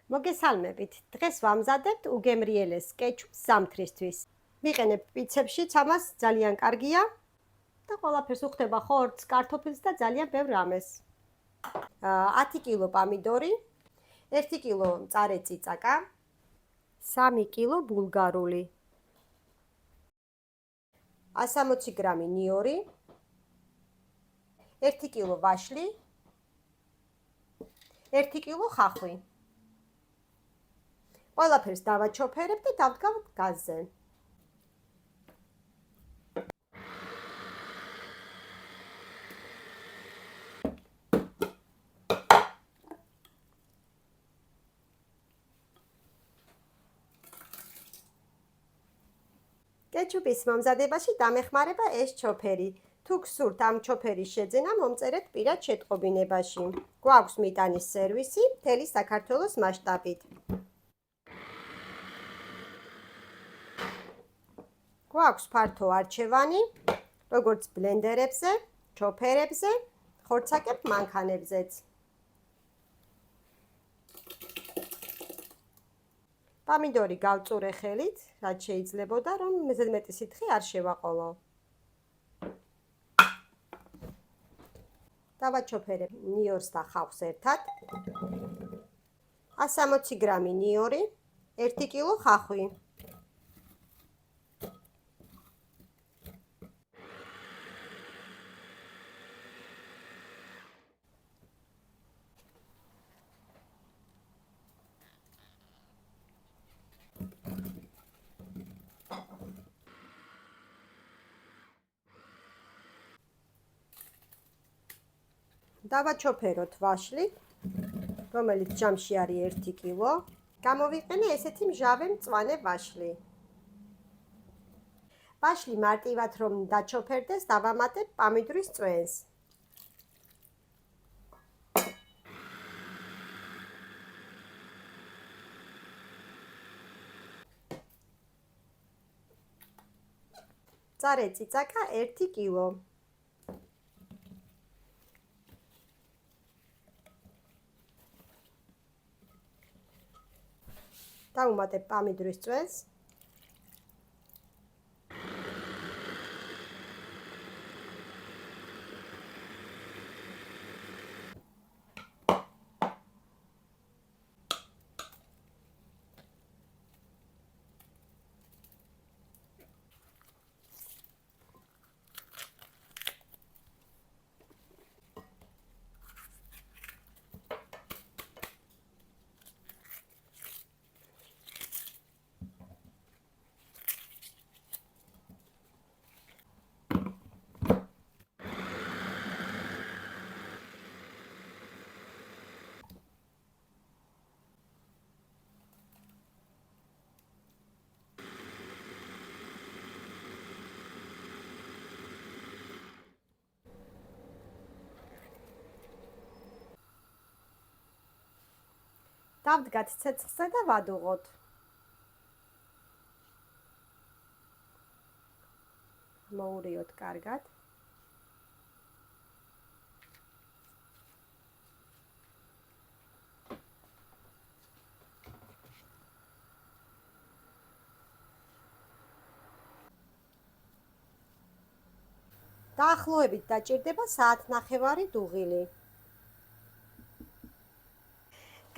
მოგესალმებით. დღეს ვამზადებთ უგემრიელეს კეჩუპს ზამთრისთვის. ვიყენებ პიცებშიც, ამას ძალიან კარგია და ყველაფერს უხდება ხორცს, კარტოფილს და ძალიან ბევრ რამეს. 10 კილო პამიდორი, 1 კილო მწარე წიწაკა, 3 კილო ბულგარული, 160 გრამი ნიორი, 1 კილო ვაშლი, 1 კილო ხახვი. ყველაფერს დავაჩოფერებ და დავდგავ გაზზე. კეჩუპის მომზადებაში დამეხმარება ეს ჩოფერი. თუ გსურთ ამ ჩოფერის შეძენა, მომწერეთ პირად შეტყობინებაში. გვაქვს მიტანის სერვისი მთელი საქართველოს მასშტაბით. გვაქვს ფართო არჩევანი, როგორც ბლენდერებზე, ჩოფერებზე, ხორცაკებ მანქანებზეც. პამიდორი გავწურე ხელით, რაც შეიძლებოდა, რომ მეზრმეტი სითხე არ შევაყოლო. დავაჩოფერებ ნიორს და ხავს ერთად. 160 გრამი ნიორი, 1 კილო ხახვი. დავაჩოფეროთ ვაშლი, რომელიც ჯამში არის 1 კილო. გამოვიყენე ესეთი მჟავე მწვანე ვაშლი. ვაშლი მარტივად რომ დაჩოფერდეს, დავამატებ პამიდურის წვენს. მწარე წიწაკა 1 კილო. დავუმატებ პამიდურის წვენს. დავდგათ ცეცხლზე და ვადუღოთ. მოურიოთ კარგად. დაახლოებით დაჭირდება საათნახევარი დუღილი.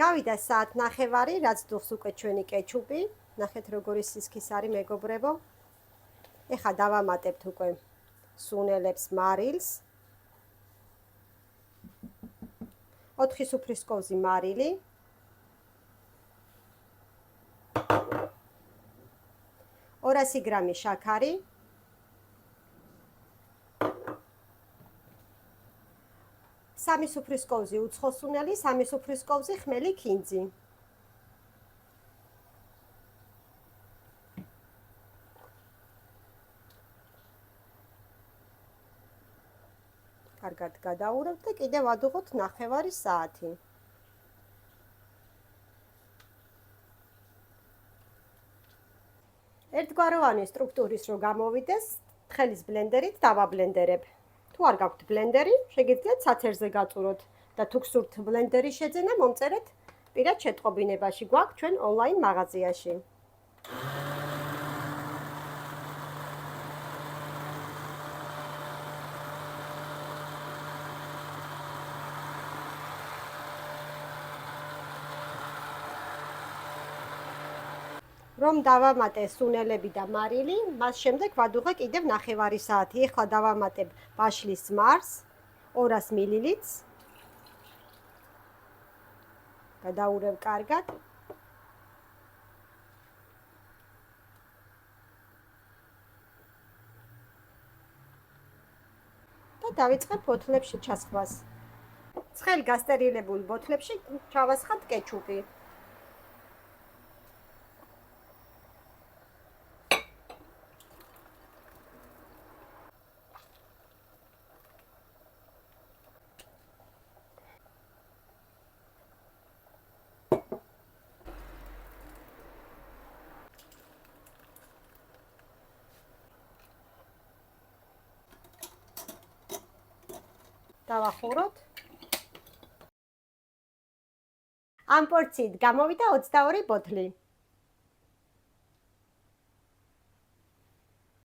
გავიდა საათნახევარი, რაც დუხს უკვე ჩვენი კეჩუპი. ნახეთ როგორი სისქის არის, მეგობრებო. ეხლა დავამატებთ უკვე სუნელებს, მარილს. 4 სუფრის კოვზი მარილი. 200 გრამი შაქარი. 3 სუფრის კოვზი უცხო სუნელი, 3 სუფრის კოვზი ხმელი ქინძი. კარგად გადაურევთ და კიდევ ვადუღოთ ნახევარი საათი. ერთგვაროვანი სტრუქტურის რო გამოვიდეს, თხელის ბლენდერით დავაბლენდერებ. თუ არ გაქვთ ბლენდერი, შეგიძლიათ საცერზე გაწუროთ და თუ გსურთ ბლენდერის შეძენა, მომწერეთ პირად შეტყობინებაში გვაქვს ჩვენ ონლაინ მაღაზიაში. რომ დავამატე სუნელები და მარილი, მას შემდეგ ვადუღე კიდევ 9 საათი. ეხლა დავამატებ ბაშლის მარს 200 მლ-ს. გადაურევ კარგად. და დავიწყებ ბოთლებში ჩასხმას. ცხელ გასტერილებულ ბოთლებში ჩავასხამთ კეჩუპი. დავახუროთ. ამ პორციით გამოვიდა 22 ბოთლი.